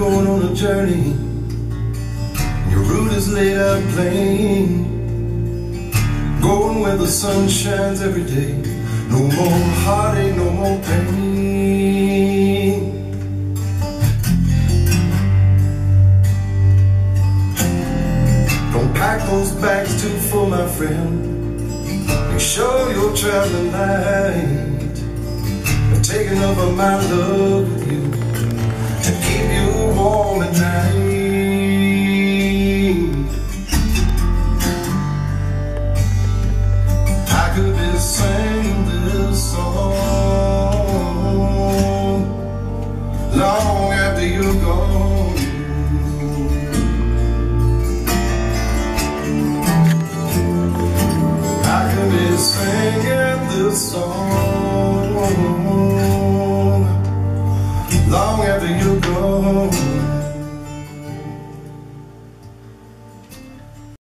going on a journey. Your route is laid out plain. Going where the sun shines every day. No more heartache, no more pain. Don't pack those bags too full, my friend. Make sure you're traveling light. I'm taking over my love with you to keep you warm at night. I could be singing this song long after you're gone.